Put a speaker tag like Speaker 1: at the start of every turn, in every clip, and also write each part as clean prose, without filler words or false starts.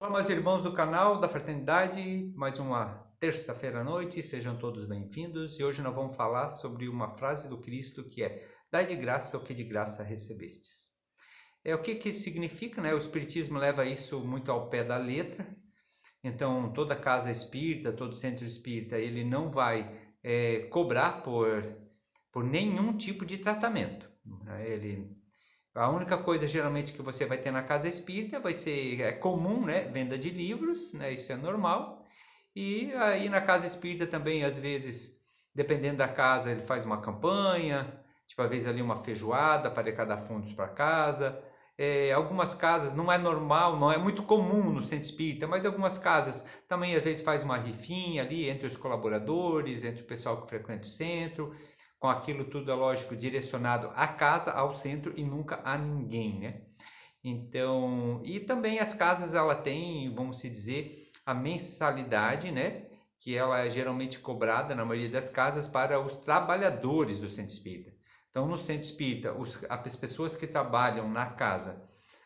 Speaker 1: Olá, meus irmãos do canal da Fraternidade, mais uma terça-feira à noite, sejam todos bem-vindos. E hoje nós vamos falar sobre uma frase do Cristo que é: dai de graça o que de graça recebestes. O que isso significa, né? O Espiritismo leva isso muito ao pé da letra. Então, toda casa espírita, todo centro espírita, ele não vai cobrar por nenhum tipo de tratamento, né? A única coisa geralmente que você vai ter na casa espírita vai ser comum, né? Venda de livros, né? Isso é normal. E aí na casa espírita também, às vezes, dependendo da casa, ele faz uma campanha, tipo, às vezes ali uma feijoada para arrecadar fundos para casa. Algumas casas não é normal, não é muito comum no centro espírita, mas algumas casas também às vezes faz uma rifinha ali entre os colaboradores, entre o pessoal que frequenta o centro, com aquilo tudo, é lógico, direcionado à casa, ao centro e nunca a ninguém, né? Então, e também as casas, ela tem, vamos se dizer, a mensalidade, né? Que ela é geralmente cobrada, na maioria das casas, para os trabalhadores do centro espírita. Então, no centro espírita, as pessoas que trabalham na casa,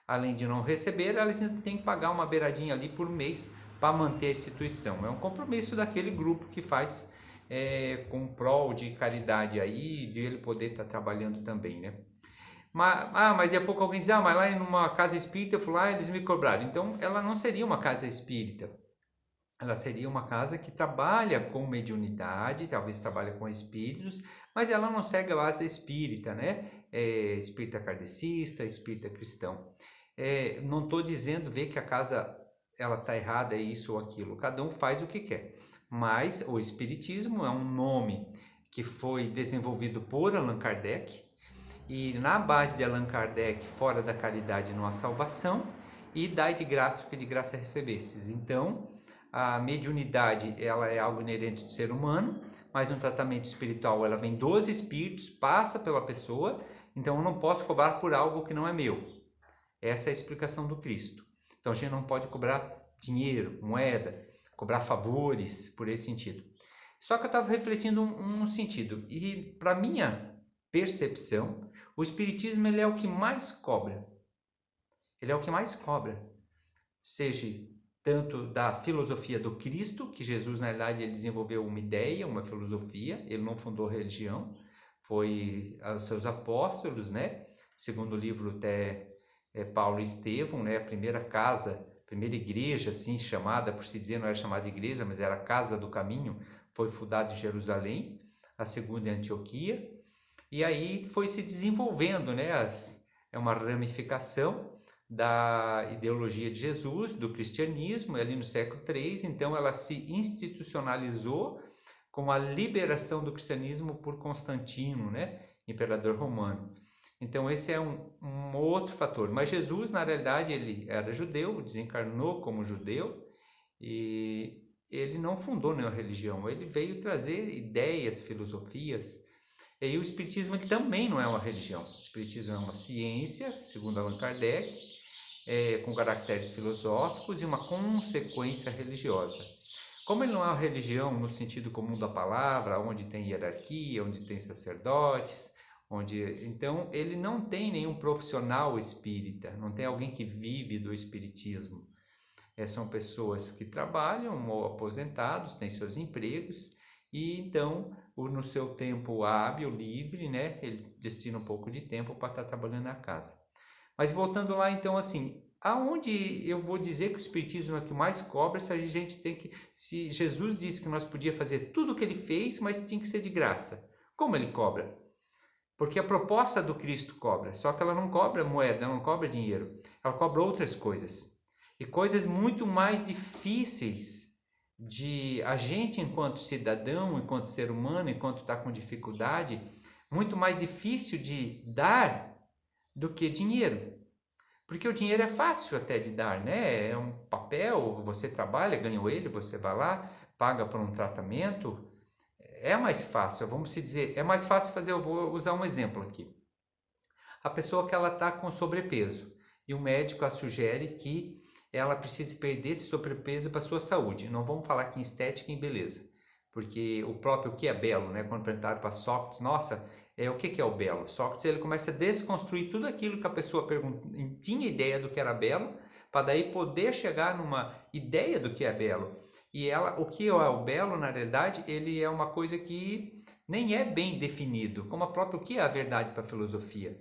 Speaker 1: além de não receber, elas ainda têm que pagar uma beiradinha ali por mês para manter a instituição. É um compromisso daquele grupo que faz com prol de caridade aí, de ele poder estar trabalhando também, né? Mas daqui a pouco alguém diz, mas lá em uma casa espírita, eu fui lá e eles me cobraram. Então, ela não seria uma casa espírita. Ela seria uma casa que trabalha com mediunidade, talvez trabalhe com espíritos, mas ela não segue a base espírita, né? Espírita kardecista, espírita cristão. Não estou dizendo ver que a casa ela está errada, é isso ou aquilo. Cada um faz o que quer. Mas o espiritismo é um nome que foi desenvolvido por Allan Kardec, e na base de Allan Kardec, fora da caridade não há salvação, e dai de graça o que de graça recebestes. Então, a mediunidade, ela é algo inerente do ser humano, mas no tratamento espiritual ela vem dos espíritos, passa pela pessoa, então eu não posso cobrar por algo que não é meu. Essa é a explicação do Cristo. Então a gente não pode cobrar dinheiro, moeda, cobrar favores por esse sentido. Só que eu estava refletindo um sentido, e para minha percepção, o Espiritismo ele é o que mais cobra. Ele é o que mais cobra. Seja tanto da filosofia do Cristo, que Jesus, na verdade, ele desenvolveu uma ideia, uma filosofia, ele não fundou religião, foi aos seus apóstolos, né? Segundo o livro até Paulo e Estevão, né? A primeira casa, a primeira igreja, assim chamada, por se dizer, não era chamada igreja, mas era a Casa do Caminho, foi fundada em Jerusalém, a segunda em Antioquia, e aí foi se desenvolvendo, né? É uma ramificação da ideologia de Jesus, do cristianismo, ali no século III, então ela se institucionalizou com a liberação do cristianismo por Constantino, né? Imperador romano. Então esse é um outro fator. Mas Jesus, na realidade, ele era judeu, desencarnou como judeu, e ele não fundou nenhuma religião, ele veio trazer ideias, filosofias. E o Espiritismo ele também não é uma religião. O Espiritismo é uma ciência, segundo Allan Kardec, com caracteres filosóficos e uma consequência religiosa. Como ele não é uma religião no sentido comum da palavra, onde tem hierarquia, onde tem sacerdotes, então ele não tem nenhum profissional espírita, não tem alguém que vive do espiritismo. São pessoas que trabalham ou aposentados, têm seus empregos e então no seu tempo hábil, livre, né, ele destina um pouco de tempo para estar trabalhando na casa. Mas voltando lá, então, assim, aonde eu vou dizer que o Espiritismo é o que mais cobra, se a gente tem que... Se Jesus disse que nós podíamos fazer tudo o que ele fez, mas tinha que ser de graça. Como ele cobra? Porque a proposta do Cristo cobra, só que ela não cobra moeda, ela não cobra dinheiro, ela cobra outras coisas. E coisas muito mais difíceis de a gente, enquanto cidadão, enquanto ser humano, enquanto está com dificuldade, muito mais difícil de dar do que dinheiro. Porque o dinheiro é fácil até de dar, né? É um papel, você trabalha, ganha ele, você vai lá, paga por um tratamento. É mais fácil, vamos se dizer, é mais fácil fazer, eu vou usar um exemplo aqui. A pessoa que ela está com sobrepeso e o médico a sugere que ela precise perder esse sobrepeso para a sua saúde. Não vamos falar aqui em estética e em beleza, porque o próprio que é belo, né? Quando perguntaram para Sócrates, nossa, o que é o belo? Sócrates ele começa a desconstruir tudo aquilo que a pessoa tinha ideia do que era belo, para daí poder chegar numa ideia do que é belo. E o que é o belo, na realidade, ele é uma coisa que nem é bem definido, como o que é a verdade para a filosofia.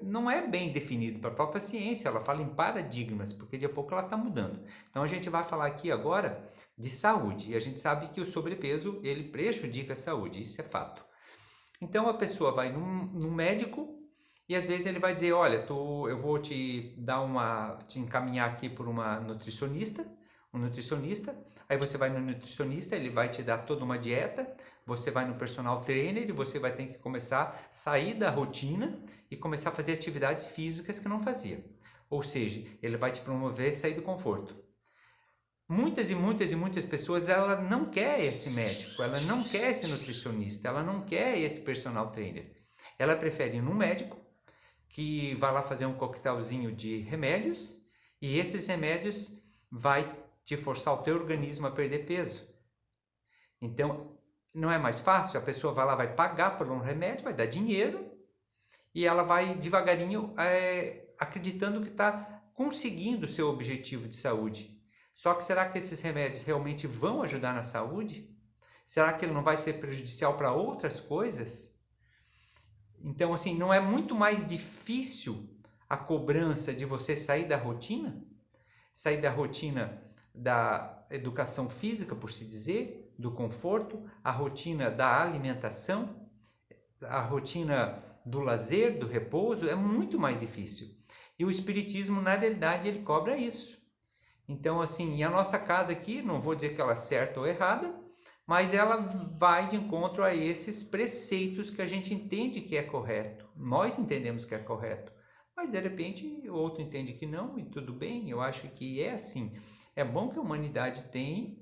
Speaker 1: Não é bem definido para a própria ciência, ela fala em paradigmas, porque de a pouco ela está mudando. Então a gente vai falar aqui agora de saúde, e a gente sabe que o sobrepeso ele prejudica a saúde, isso é fato. Então a pessoa vai num médico e às vezes ele vai dizer, olha, eu vou te encaminhar aqui por um nutricionista, aí você vai no nutricionista, ele vai te dar toda uma dieta, você vai no personal trainer e você vai ter que começar a sair da rotina e começar a fazer atividades físicas que não fazia. Ou seja, ele vai te promover a sair do conforto. Muitas e muitas e muitas pessoas, ela não quer esse médico, ela não quer esse nutricionista, ela não quer esse personal trainer. Ela prefere ir num médico que vai lá fazer um coquetelzinho de remédios e esses remédios vai te forçar o teu organismo a perder peso. Então, não é mais fácil? A pessoa vai lá, vai pagar por um remédio, vai dar dinheiro e ela vai devagarinho acreditando que está conseguindo o seu objetivo de saúde. Só que será que esses remédios realmente vão ajudar na saúde? Será que ele não vai ser prejudicial para outras coisas? Então, assim, não é muito mais difícil a cobrança de você sair da rotina? Sair da rotina da educação física, por se dizer, do conforto, a rotina da alimentação, a rotina do lazer, do repouso, é muito mais difícil. E o espiritismo, na realidade, ele cobra isso. Então, assim, e a nossa casa aqui, não vou dizer que ela é certa ou errada, mas ela vai de encontro a esses preceitos que a gente entende que é correto. Nós entendemos que é correto, mas de repente o outro entende que não e tudo bem. Eu acho que é assim. É bom que a humanidade tenha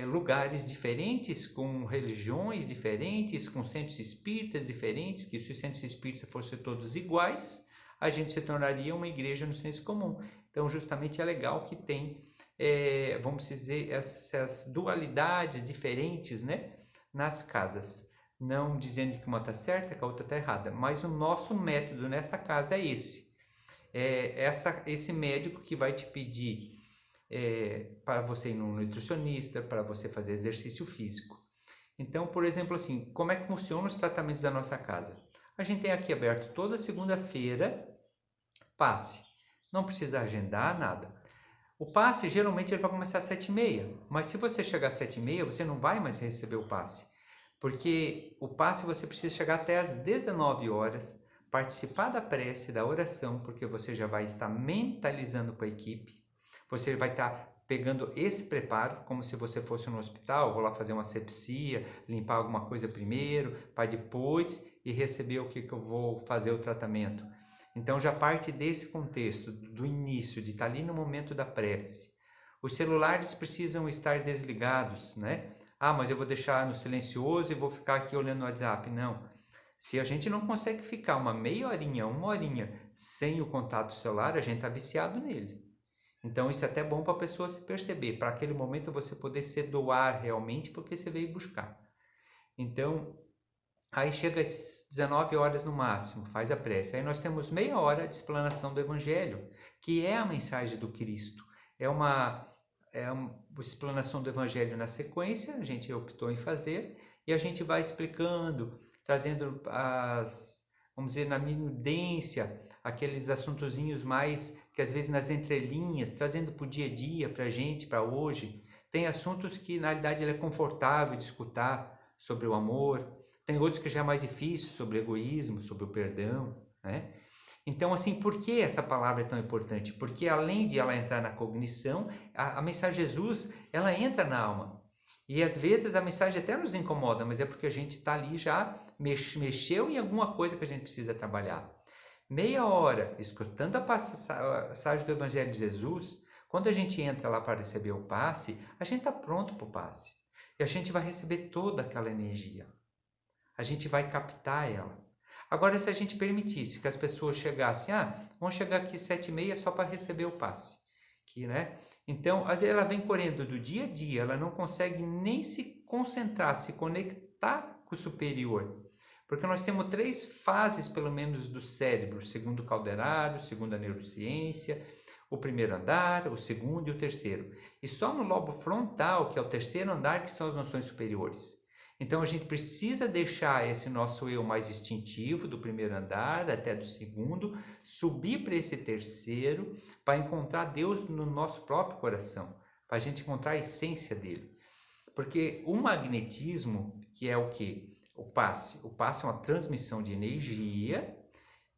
Speaker 1: lugares diferentes, com religiões diferentes, com centros espíritas diferentes, que se os centros espíritas fossem todos iguais, a gente se tornaria uma igreja no senso comum. Então, justamente é legal que tem, vamos dizer, essas dualidades diferentes, né, nas casas. Não dizendo que uma está certa, que a outra está errada, mas o nosso método nessa casa é esse. Esse médico que vai te pedir para você ir num nutricionista, para você fazer exercício físico. Então, por exemplo, assim, como é que funcionam os tratamentos da nossa casa? A gente tem aqui aberto toda segunda-feira, passe. Não precisa agendar nada. O passe, geralmente, ele vai começar às 7h30, mas se você chegar às 7h30, você não vai mais receber o passe, porque o passe você precisa chegar até às 19 horas, participar da prece, da oração, porque você já vai estar mentalizando com a equipe, você vai estar pegando esse preparo, como se você fosse no hospital, vou lá fazer uma asepsia, limpar alguma coisa primeiro, para depois ir receber o que eu vou fazer o tratamento. Então já parte desse contexto, do início, de estar ali no momento da prece. Os celulares precisam estar desligados, né? Ah, mas eu vou deixar no silencioso e vou ficar aqui olhando o WhatsApp. Não. Se a gente não consegue ficar uma meia horinha, uma horinha sem o contato celular, a gente está viciado nele. Então isso é até bom para a pessoa se perceber, para aquele momento você poder se doar realmente porque você veio buscar. Então, aí chega às 19 horas no máximo, faz a prece. Aí nós temos meia hora de explanação do Evangelho, que é a mensagem do Cristo. É uma explanação do Evangelho na sequência, a gente optou em fazer, e a gente vai explicando, trazendo vamos dizer, na minudência, aqueles assuntozinhos mais, que às vezes nas entrelinhas, trazendo para o dia a dia, para a gente, para hoje. Tem assuntos que, na realidade, ele é confortável de escutar sobre o amor. Tem outros que já é mais difícil, sobre o egoísmo, sobre o perdão, né? Então, assim, por que essa palavra é tão importante? Porque além de ela entrar na cognição, a mensagem de Jesus, ela entra na alma. E às vezes a mensagem até nos incomoda, mas é porque a gente está ali já, mexeu em alguma coisa que a gente precisa trabalhar. Meia hora, escutando a passagem do Evangelho de Jesus, quando a gente entra lá para receber o passe, a gente está pronto para o passe. E a gente vai receber toda aquela energia. A gente vai captar ela. Agora, se a gente permitisse que as pessoas chegassem, vão chegar aqui 7h30 só para receber o passe. Né? Então, às vezes ela vem correndo do dia a dia, ela não consegue nem se concentrar, se conectar com o superior. Porque nós temos 3 fases, pelo menos, do cérebro, segundo o Calderaro, segundo a neurociência, o primeiro andar, o segundo e o terceiro. E só no lobo frontal, que é o terceiro andar, que são as noções superiores. Então a gente precisa deixar esse nosso eu mais instintivo, do primeiro andar até do segundo, subir para esse terceiro, para encontrar Deus no nosso próprio coração, para a gente encontrar a essência dele. Porque o magnetismo, que é o quê? O passe. O passe é uma transmissão de energia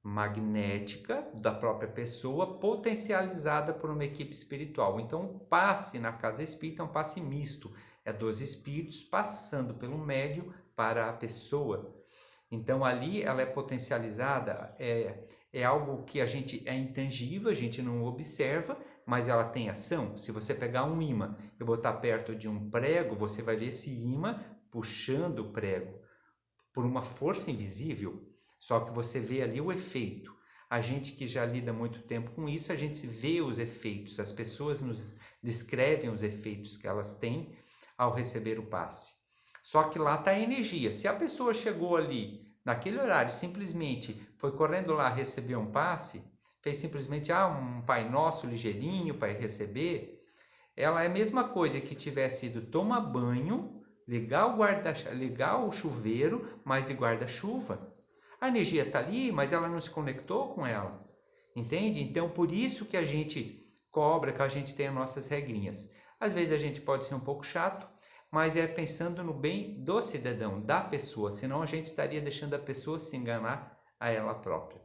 Speaker 1: magnética da própria pessoa, potencializada por uma equipe espiritual. Então, o passe na casa espírita é um passe misto, é dos espíritos passando pelo médium para a pessoa. Então, ali ela é potencializada, é algo que a gente é intangível, a gente não observa, mas ela tem ação. Se você pegar um ímã e botar perto de um prego, você vai ver esse ímã puxando o prego por uma força invisível. Só que você vê ali o efeito. A gente que já lida muito tempo com isso, a gente vê os efeitos. As pessoas nos descrevem os efeitos que elas têm ao receber o passe. Só que lá está a energia. Se a pessoa chegou ali, naquele horário, simplesmente foi correndo lá receber um passe, fez simplesmente um Pai Nosso ligeirinho para receber, ela é a mesma coisa que tivesse ido tomar banho, ligar o chuveiro, mas de guarda-chuva. A energia está ali, mas ela não se conectou com ela, entende? Então, por isso que a gente cobra, que a gente tem as nossas regrinhas. Às vezes a gente pode ser um pouco chato, mas é pensando no bem do cidadão, da pessoa, senão a gente estaria deixando a pessoa se enganar a ela própria.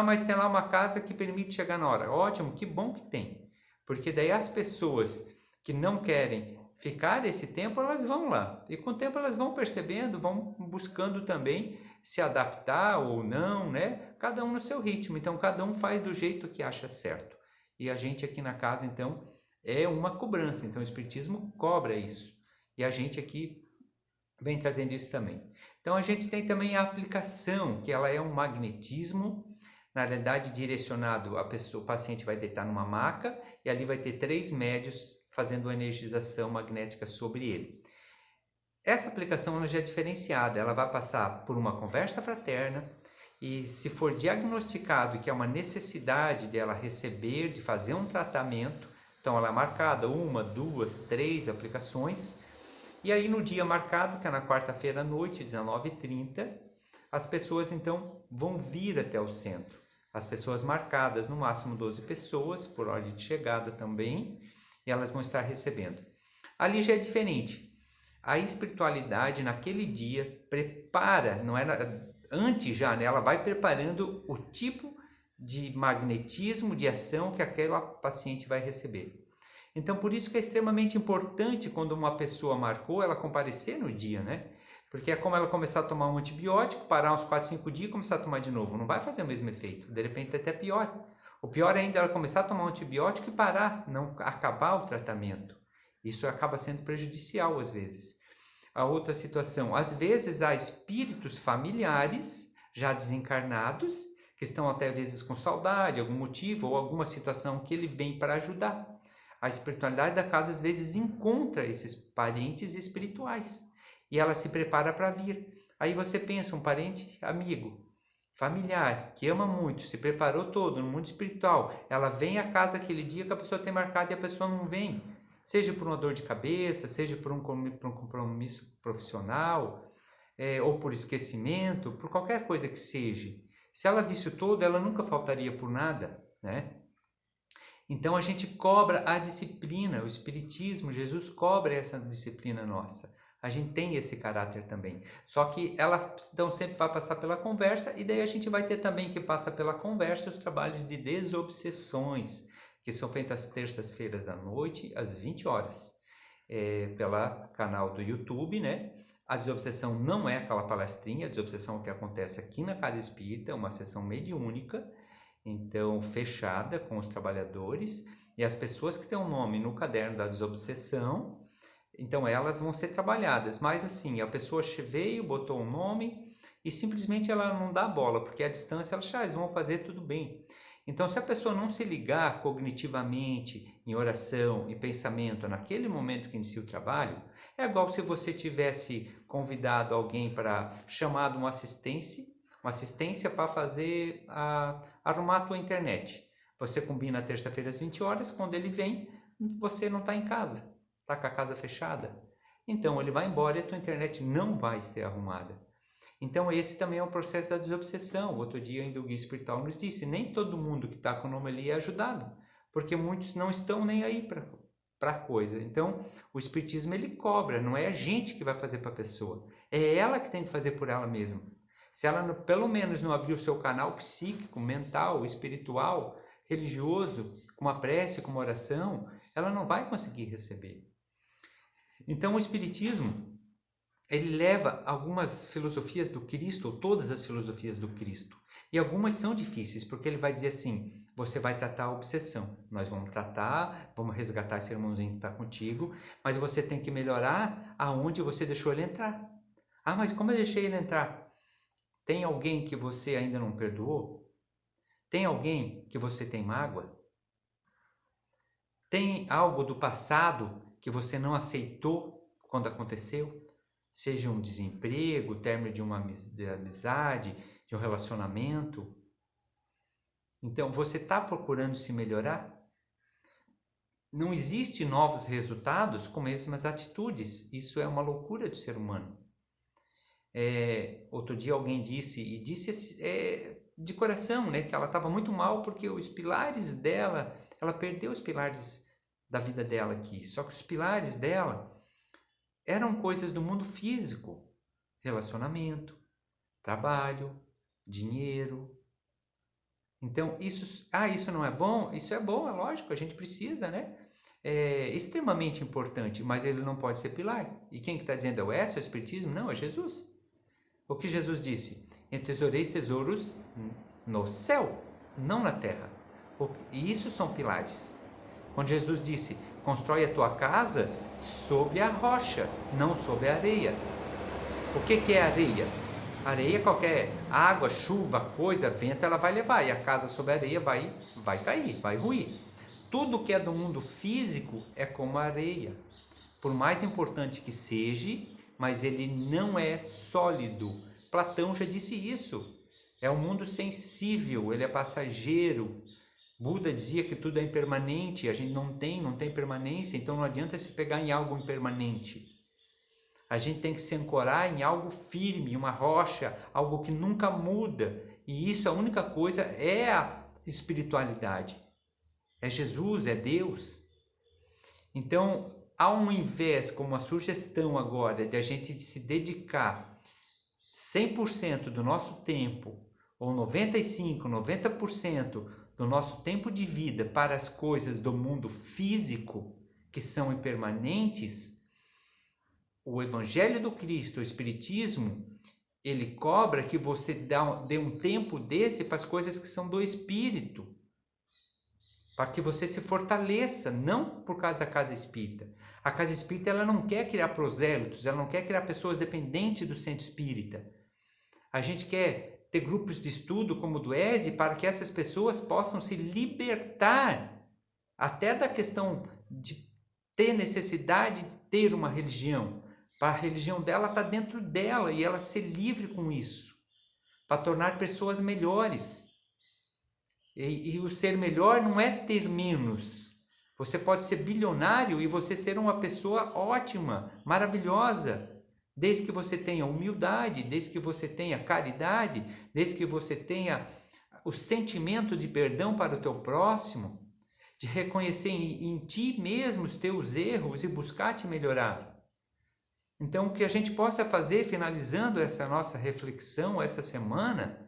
Speaker 1: Mas tem lá uma casa que permite chegar na hora. Ótimo, que bom que tem, porque daí as pessoas que não querem ficar esse tempo, elas vão lá, e com o tempo elas vão percebendo, vão buscando também se adaptar ou não, né? Cada um no seu ritmo, então cada um faz do jeito que acha certo. E a gente aqui na casa, então, é uma cobrança, então o Espiritismo cobra isso, e a gente aqui vem trazendo isso também. Então a gente tem também a aplicação, que ela é um magnetismo, na realidade direcionado, o paciente vai deitar numa maca, e ali vai ter 3 médios fazendo uma energização magnética sobre ele. Essa aplicação ela já é diferenciada, ela vai passar por uma conversa fraterna e se for diagnosticado que é uma necessidade dela receber, de fazer um tratamento, então ela é marcada 1, 2, 3 aplicações, e aí no dia marcado, que é na quarta-feira à noite, 19h30, as pessoas então vão vir até o centro. As pessoas marcadas, no máximo 12 pessoas, por ordem de chegada também, e elas vão estar recebendo. Ali já é diferente. A espiritualidade naquele dia prepara, não é antes já, né? Ela vai preparando o tipo de magnetismo, de ação que aquela paciente vai receber. Então, por isso que é extremamente importante quando uma pessoa marcou, ela comparecer no dia, né? Porque é como ela começar a tomar um antibiótico, parar uns 4, 5 dias e começar a tomar de novo. Não vai fazer o mesmo efeito, de repente até pior. O pior ainda é ela começar a tomar um antibiótico e parar, não acabar o tratamento. Isso acaba sendo prejudicial às vezes. A outra situação, às vezes há espíritos familiares já desencarnados, que estão até às vezes com saudade, algum motivo ou alguma situação que ele vem para ajudar. A espiritualidade da casa às vezes encontra esses parentes espirituais e ela se prepara para vir. Aí você pensa, um parente amigo, familiar, que ama muito, se preparou todo no mundo espiritual, ela vem à casa aquele dia que a pessoa tem marcado e a pessoa não vem. Seja por uma dor de cabeça, seja por um compromisso profissional, ou por esquecimento, por qualquer coisa que seja. Se ela visse o todo, ela nunca faltaria por nada, né? Então a gente cobra a disciplina, o Espiritismo, Jesus cobra essa disciplina nossa. A gente tem esse caráter também. Só que ela então sempre vai passar pela conversa, e daí a gente vai ter também que passa pela conversa os trabalhos de desobsessões, que são feitos às terças-feiras à noite, às 20 horas, pela canal do YouTube, né? A desobsessão não é aquela palestrinha, a desobsessão que acontece aqui na Casa Espírita, é uma sessão mediúnica, então fechada com os trabalhadores, e as pessoas que têm um nome no caderno da desobsessão, então elas vão ser trabalhadas, mas assim, a pessoa veio, botou um nome, e simplesmente ela não dá bola, porque a distância ela acha, eles vão fazer tudo bem. Então, se a pessoa não se ligar cognitivamente, em oração, em pensamento, naquele momento que inicia o trabalho, é igual se você tivesse convidado alguém para chamar uma assistência para fazer arrumar a tua internet. Você combina terça-feira às 20 horas, quando ele vem, você não está em casa, está com a casa fechada. Então ele vai embora e a tua internet não vai ser arrumada. Então esse também é um processo da desobsessão. Outro dia ainda o guia espiritual nos disse, nem todo mundo que está com o nome ali é ajudado, porque muitos não estão nem aí para a coisa. Então o espiritismo ele cobra, não é a gente que vai fazer para a pessoa, é ela que tem que fazer por ela mesma. Se ela pelo menos não abrir o seu canal psíquico, mental, espiritual, religioso, com uma prece, com uma oração, ela não vai conseguir receber. Então o espiritismo ele leva algumas filosofias do Cristo, ou todas as filosofias do Cristo. E algumas são difíceis, porque ele vai dizer assim, você vai tratar a obsessão. Nós vamos tratar, vamos resgatar esse irmãozinho que está contigo, mas você tem que melhorar aonde você deixou ele entrar. Ah, mas como eu deixei ele entrar? Tem alguém que você ainda não perdoou? Tem alguém que você tem mágoa? Tem algo do passado que você não aceitou quando aconteceu? Seja um desemprego, o término de uma amizade, de um relacionamento. Então, você está procurando se melhorar? Não existe novos resultados com mesmas atitudes. Isso é uma loucura do ser humano. Outro dia alguém disse de coração, né, que ela estava muito mal porque os pilares dela, ela perdeu os pilares da vida dela aqui. Só que os pilares dela eram coisas do mundo físico, relacionamento, trabalho, dinheiro. Então, isso não é bom? Isso é bom, é lógico, a gente precisa, né? É extremamente importante, mas ele não pode ser pilar. E quem que está dizendo é o Edson, é o Espiritismo? Não, é Jesus. O que Jesus disse? Entesoureis tesouros no céu, não na terra. E isso são pilares. Quando Jesus disse, constrói a tua casa sobre a rocha, não sobre a areia. O que é areia? Areia, qualquer água, chuva, coisa, vento, ela vai levar. E a casa sobre a areia vai cair, vai ruir. Tudo que é do mundo físico é como a areia. Por mais importante que seja, mas ele não é sólido. Platão já disse isso. É um mundo sensível, ele é passageiro. Buda dizia que tudo é impermanente, a gente não tem permanência, então não adianta se pegar em algo impermanente. A gente tem que se ancorar em algo firme, uma rocha, algo que nunca muda. E isso, a única coisa é a espiritualidade. É Jesus, é Deus. Então, ao invés, como a sugestão agora, de a gente se dedicar 100% do nosso tempo, ou 95%, 90% do nosso tempo de vida para as coisas do mundo físico, que são impermanentes, o Evangelho do Cristo, o Espiritismo, ele cobra que você dê um tempo desse para as coisas que são do Espírito, para que você se fortaleça, não por causa da casa espírita. A casa espírita ela não quer criar prosélitos, ela não quer criar pessoas dependentes do centro espírita. A gente quer ter grupos de estudo como o do ESE para que essas pessoas possam se libertar até da questão de ter necessidade de ter uma religião. Para a religião dela estar dentro dela e ela ser livre com isso, para tornar pessoas melhores. E o ser melhor não é ter menos. Você pode ser bilionário e você ser uma pessoa ótima, maravilhosa, desde que você tenha humildade, desde que você tenha caridade, desde que você tenha o sentimento de perdão para o teu próximo, de reconhecer em ti mesmo os teus erros e buscar te melhorar. Então, o que a gente possa fazer, finalizando essa nossa reflexão essa semana,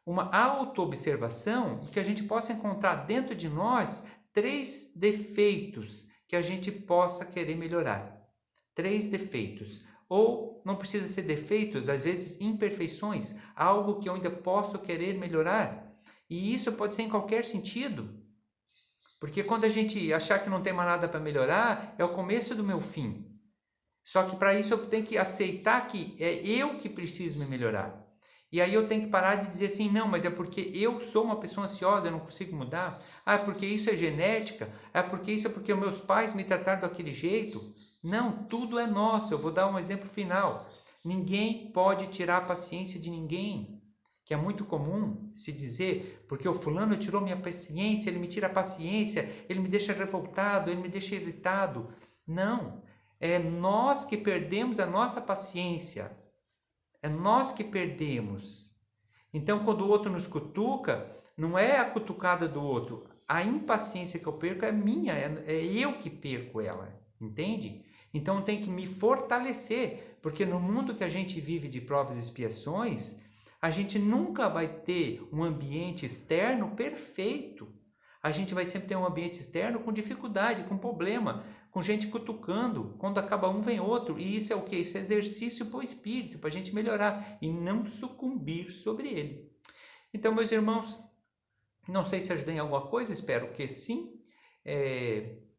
Speaker 1: uma autoobservação e que a gente possa encontrar dentro de nós 3 defeitos que a gente possa querer melhorar. 3 defeitos. Ou não precisa ser defeitos, às vezes imperfeições, algo que eu ainda posso querer melhorar. E isso pode ser em qualquer sentido. Porque quando a gente achar que não tem mais nada para melhorar, é o começo do meu fim. Só que para isso eu tenho que aceitar que é eu que preciso me melhorar. E aí eu tenho que parar de dizer assim, não, mas é porque eu sou uma pessoa ansiosa, eu não consigo mudar. Ah, é porque isso é genética. É porque isso é porque meus pais me trataram daquele jeito. Não, tudo é nosso. Eu vou dar um exemplo final. Ninguém pode tirar a paciência de ninguém, que é muito comum se dizer, porque o fulano tirou minha paciência, ele me tira a paciência, ele me deixa revoltado, ele me deixa irritado. Não, é nós que perdemos a nossa paciência. É nós que perdemos. Então, quando o outro nos cutuca, não é a cutucada do outro. A impaciência que eu perco é minha, é eu que perco ela, entende? Então, tem que me fortalecer, porque no mundo que a gente vive de provas e expiações, a gente nunca vai ter um ambiente externo perfeito. A gente vai sempre ter um ambiente externo com dificuldade, com problema, com gente cutucando. Quando acaba um, vem outro. E isso é o quê? Isso é exercício para o espírito, para a gente melhorar e não sucumbir sobre ele. Então, meus irmãos, não sei se ajudei em alguma coisa, espero que sim.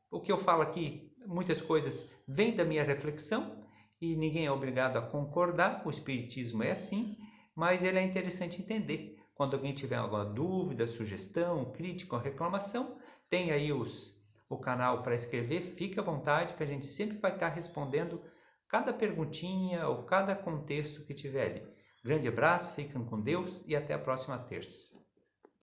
Speaker 1: O que eu falo aqui, muitas coisas vêm da minha reflexão e ninguém é obrigado a concordar, o espiritismo é assim, mas ele é interessante entender. Quando alguém tiver alguma dúvida, sugestão, crítica ou reclamação, tem aí o canal para escrever, fique à vontade que a gente sempre vai estar respondendo cada perguntinha ou cada contexto que tiver ali. Grande abraço, fiquem com Deus e até a próxima terça.